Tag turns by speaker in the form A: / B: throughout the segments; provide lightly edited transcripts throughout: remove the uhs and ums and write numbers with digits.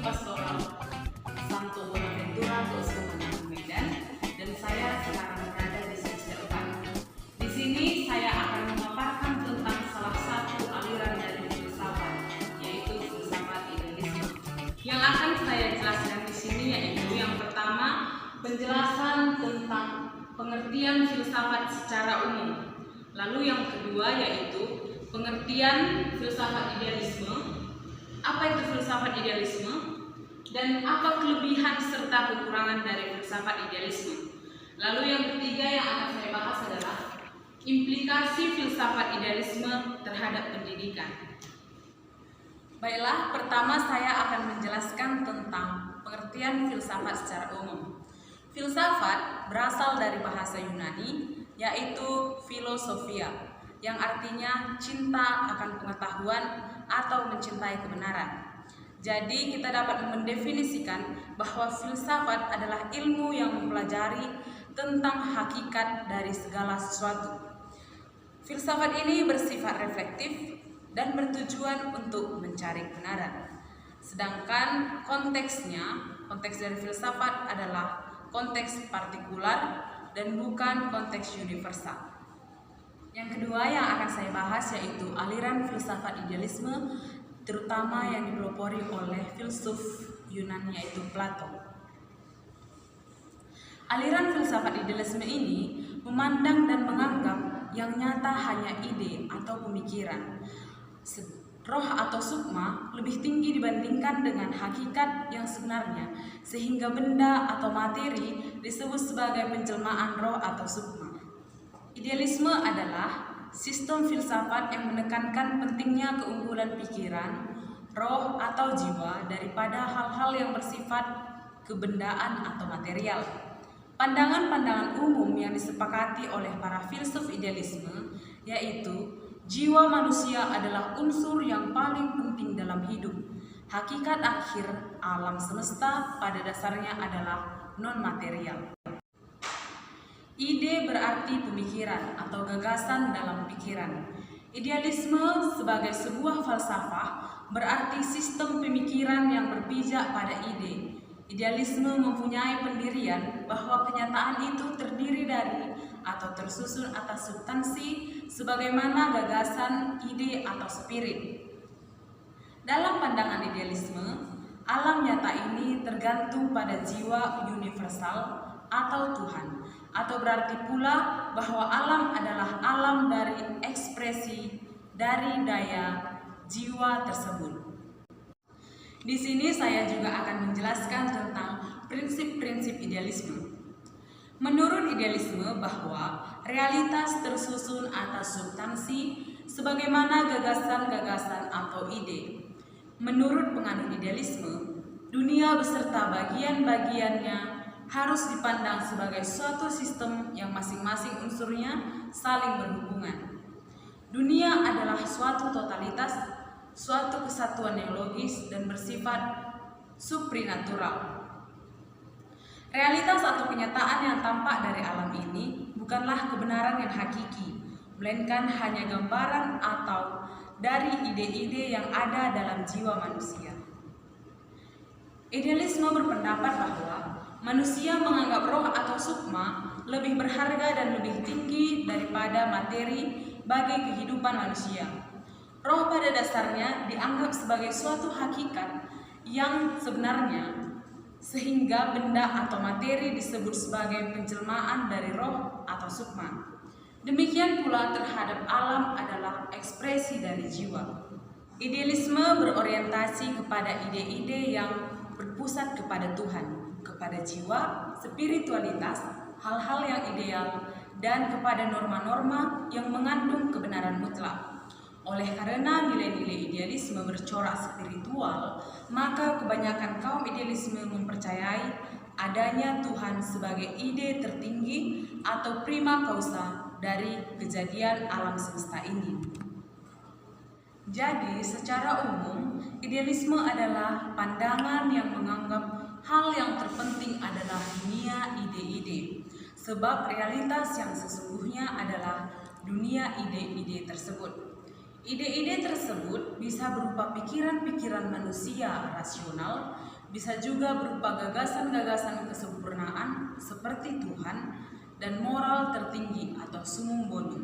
A: Pastoral Santo Bonaventura Keuskupan Medan, dan saya sekarang berada di semester 4. Di sini saya akan memaparkan tentang salah satu aliran dari filsafat, yaitu filsafat idealisme. Yang akan saya jelaskan di sini yaitu yang pertama, penjelasan tentang pengertian filsafat secara umum. Lalu yang kedua yaitu pengertian filsafat idealisme. Apa itu filsafat idealisme? Dan apa kelebihan serta kekurangan dari filsafat idealisme? Lalu yang ketiga yang akan saya bahas adalah implikasi filsafat idealisme terhadap pendidikan. Baiklah, pertama saya akan menjelaskan tentang pengertian filsafat secara umum. Filsafat berasal dari bahasa Yunani, yaitu philosophia, yang artinya cinta akan pengetahuan atau mencintai kebenaran. Jadi kita dapat mendefinisikan bahwa filsafat adalah ilmu yang mempelajari tentang hakikat dari segala sesuatu. Filsafat ini bersifat reflektif dan bertujuan untuk mencari kebenaran. Sedangkan konteks dari filsafat adalah konteks partikular dan bukan konteks universal. Yang kedua yang akan saya bahas yaitu aliran filsafat idealisme, terutama yang dipelopori oleh filsuf Yunani yaitu Plato. Aliran filsafat idealisme ini memandang dan menganggap yang nyata hanya ide atau pemikiran. Roh atau sukma lebih tinggi dibandingkan dengan hakikat yang sebenarnya, sehingga benda atau materi disebut sebagai penjelmaan roh atau sukma. Idealisme adalah sistem filsafat yang menekankan pentingnya keunggulan pikiran, roh atau jiwa daripada hal-hal yang bersifat kebendaan atau material. Pandangan-pandangan umum yang disepakati oleh para filsuf idealisme yaitu jiwa manusia adalah unsur yang paling penting dalam hidup. Hakikat akhir alam semesta pada dasarnya adalah non-material. Ide berarti pemikiran atau gagasan dalam pikiran. Idealisme sebagai sebuah falsafah berarti sistem pemikiran yang berpijak pada ide. Idealisme mempunyai pendirian bahwa kenyataan itu terdiri dari atau tersusun atas substansi sebagaimana gagasan, ide atau spirit. Dalam pandangan idealisme, alam nyata ini tergantung pada jiwa universal atau Tuhan, atau berarti pula bahwa alam adalah alam dari ekspresi dari daya jiwa tersebut. Di sini saya juga akan menjelaskan tentang prinsip-prinsip idealisme. Menurut idealisme bahwa realitas tersusun atas substansi sebagaimana gagasan-gagasan atau ide. Menurut penganut idealisme, dunia beserta bagian-bagiannya harus dipandang sebagai suatu sistem yang masing-masing unsurnya saling berhubungan. Dunia adalah suatu totalitas, suatu kesatuan yang logis dan bersifat suprinatural. Realitas atau kenyataan yang tampak dari alam ini bukanlah kebenaran yang hakiki, melainkan hanya gambaran atau dari ide-ide yang ada dalam jiwa manusia. Idealisme berpendapat bahwa manusia menganggap roh atau sukma lebih berharga dan lebih tinggi daripada materi bagi kehidupan manusia. Roh pada dasarnya dianggap sebagai suatu hakikat yang sebenarnya, sehingga benda atau materi disebut sebagai penjelmaan dari roh atau sukma. Demikian pula terhadap alam adalah ekspresi dari jiwa. Idealisme berorientasi kepada ide-ide yang berpusat kepada Tuhan, kepada jiwa, spiritualitas, hal-hal yang ideal, dan kepada norma-norma yang mengandung kebenaran mutlak. Oleh karena nilai-nilai idealisme bercorak spiritual, maka kebanyakan kaum idealisme mempercayai adanya Tuhan sebagai ide tertinggi atau prima causa dari kejadian alam semesta ini. Jadi, secara umum, idealisme adalah pandangan yang menganggap hal yang terpenting adalah dunia ide-ide, sebab realitas yang sesungguhnya adalah dunia ide-ide tersebut. Ide-ide tersebut bisa berupa pikiran-pikiran manusia rasional, bisa juga berupa gagasan-gagasan kesempurnaan seperti Tuhan dan moral tertinggi atau summum bonum.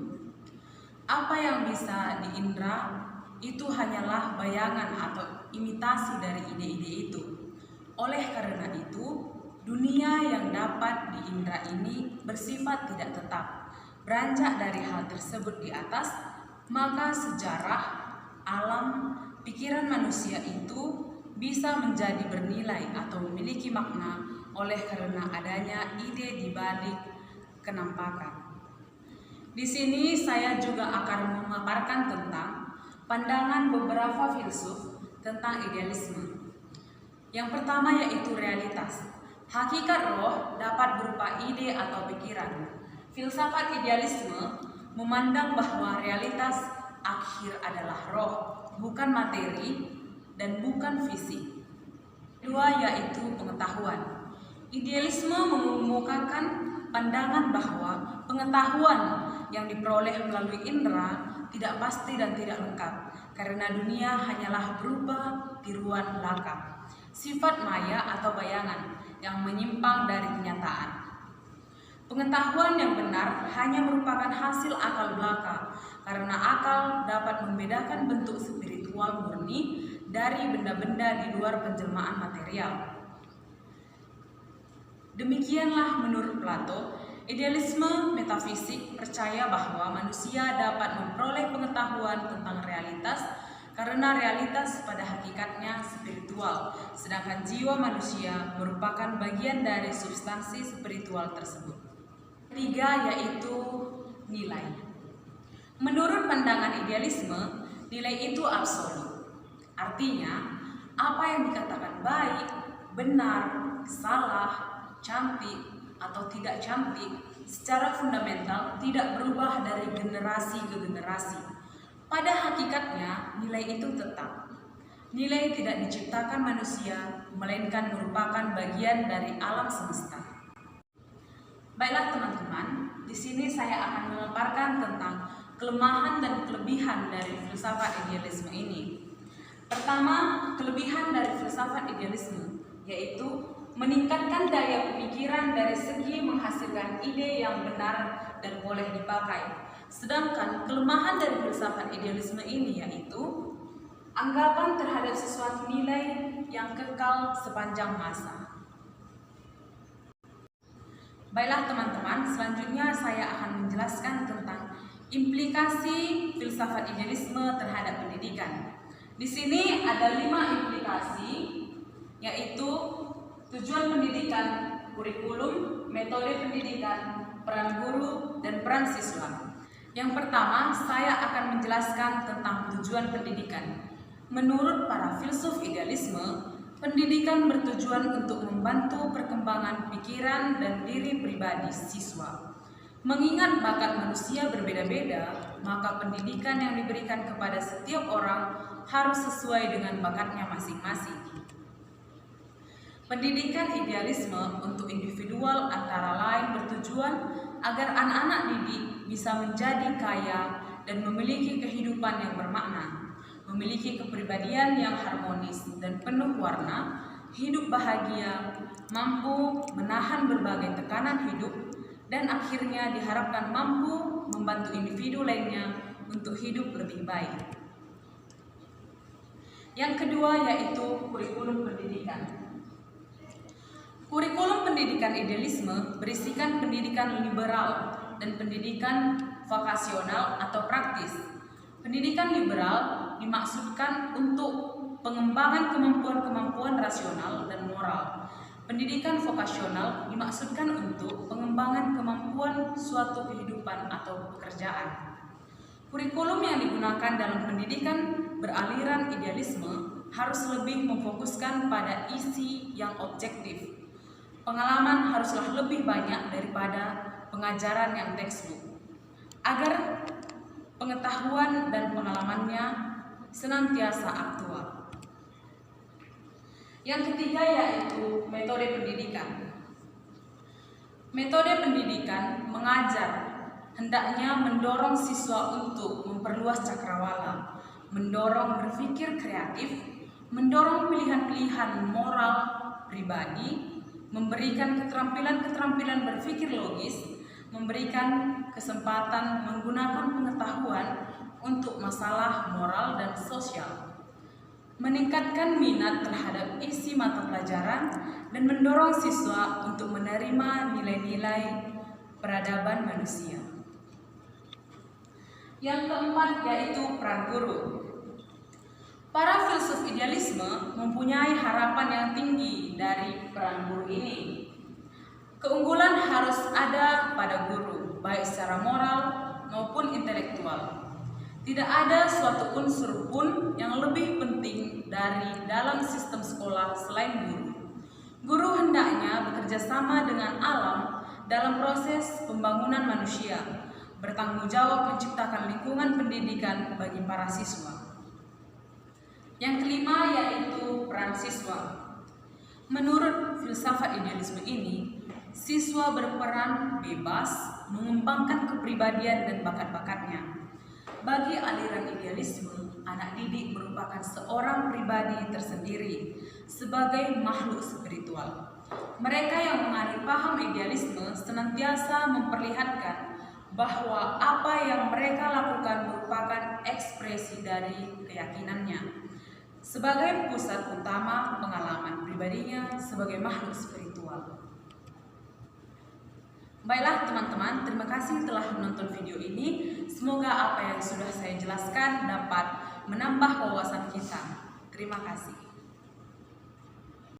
A: Apa yang bisa diindra itu hanyalah bayangan atau imitasi dari ide-ide itu. Oleh karena itu, dunia yang dapat diindra ini bersifat tidak tetap. Beranjak dari hal tersebut di atas, maka sejarah, alam, pikiran manusia itu bisa menjadi bernilai atau memiliki makna oleh karena adanya ide di balik kenampakan. Di sini saya juga akan memaparkan tentang pandangan beberapa filsuf tentang idealisme. Yang pertama yaitu realitas. Hakikat roh dapat berupa ide atau pikiran. Filsafat idealisme memandang bahwa realitas akhir adalah roh, bukan materi dan bukan fisik. Kedua yaitu pengetahuan. Idealisme mengemukakan pandangan bahwa pengetahuan yang diperoleh melalui indera tidak pasti dan tidak lengkap, karena dunia hanyalah berupa tiruan belaka, sifat maya atau bayangan yang menyimpang dari kenyataan. Pengetahuan yang benar hanya merupakan hasil akal belaka, karena akal dapat membedakan bentuk spiritual murni dari benda-benda di luar penjelmaan material. Demikianlah menurut Plato, idealisme metafisik percaya bahwa manusia dapat memperoleh pengetahuan tentang realitas karena realitas pada hakikatnya spiritual, sedangkan jiwa manusia merupakan bagian dari substansi spiritual tersebut. Ketiga yaitu nilai. Menurut pandangan idealisme, nilai itu absolut. Artinya, apa yang dikatakan baik, benar, salah, cantik, atau tidak cantik secara fundamental tidak berubah dari generasi ke generasi. Pada hakikatnya, nilai itu tetap. Nilai tidak diciptakan manusia, melainkan merupakan bagian dari alam semesta. Baiklah teman-teman, di sini saya akan memaparkan tentang kelemahan dan kelebihan dari filsafat idealisme ini. Pertama, kelebihan dari filsafat idealisme yaitu meningkatkan daya pemikiran dari segi menghasilkan ide yang benar dan boleh dipakai. Sedangkan kelemahan dari filsafat idealisme ini yaitu anggapan terhadap sesuatu nilai yang kekal sepanjang masa. Baiklah teman-teman, selanjutnya saya akan menjelaskan tentang implikasi filsafat idealisme terhadap pendidikan. Di sini ada 5 implikasi, yaitu tujuan pendidikan, kurikulum, metode pendidikan, peran guru, dan peran siswa. Yang pertama, saya akan menjelaskan tentang tujuan pendidikan. Menurut para filsuf idealisme, pendidikan bertujuan untuk membantu perkembangan pikiran dan diri pribadi siswa. Mengingat bakat manusia berbeda-beda, maka pendidikan yang diberikan kepada setiap orang harus sesuai dengan bakatnya masing-masing. Pendidikan idealisme untuk individual antara lain bertujuan agar anak-anak didik bisa menjadi kaya dan memiliki kehidupan yang bermakna, memiliki kepribadian yang harmonis dan penuh warna, hidup bahagia, mampu menahan berbagai tekanan hidup, dan akhirnya diharapkan mampu membantu individu lainnya untuk hidup lebih baik. Yang kedua yaitu kurikulum pendidikan. Kurikulum pendidikan idealisme berisikan pendidikan liberal dan pendidikan vokasional atau praktis. Pendidikan liberal dimaksudkan untuk pengembangan kemampuan-kemampuan rasional dan moral. Pendidikan vokasional dimaksudkan untuk pengembangan kemampuan suatu kehidupan atau pekerjaan. Kurikulum yang digunakan dalam pendidikan beraliran idealisme harus lebih memfokuskan pada isi yang objektif. Pengalaman haruslah lebih banyak daripada pengajaran yang textbook, agar pengetahuan dan pengalamannya senantiasa aktual. Yang ketiga yaitu metode pendidikan. Metode pendidikan mengajar hendaknya mendorong siswa untuk memperluas cakrawala, mendorong berpikir kreatif, mendorong pilihan-pilihan moral, pribadi, memberikan keterampilan-keterampilan berpikir logis, memberikan kesempatan menggunakan pengetahuan untuk masalah moral dan sosial, meningkatkan minat terhadap isi mata pelajaran, dan mendorong siswa untuk menerima nilai-nilai peradaban manusia. Yang keempat yaitu peran guru. Para filsuf idealisme mempunyai harapan yang tinggi dari peran guru ini. Keunggulan harus ada pada guru, baik secara moral maupun intelektual. Tidak ada suatu unsur pun yang lebih penting dari dalam sistem sekolah selain guru. Guru hendaknya bekerja sama dengan alam dalam proses pembangunan manusia, bertanggung jawab menciptakan lingkungan pendidikan bagi para siswa. Yang kelima yaitu peran siswa. Menurut filsafat idealisme ini, siswa berperan bebas mengembangkan kepribadian dan bakat-bakatnya. Bagi aliran idealisme, anak didik merupakan seorang pribadi tersendiri sebagai makhluk spiritual. Mereka yang menganut paham idealisme senantiasa memperlihatkan bahwa apa yang mereka lakukan merupakan ekspresi dari keyakinannya sebagai pusat utama pengalaman pribadinya sebagai makhluk spiritual. Baiklah teman-teman, terima kasih telah menonton video ini. Semoga apa yang sudah saya jelaskan dapat menambah wawasan kita. Terima kasih.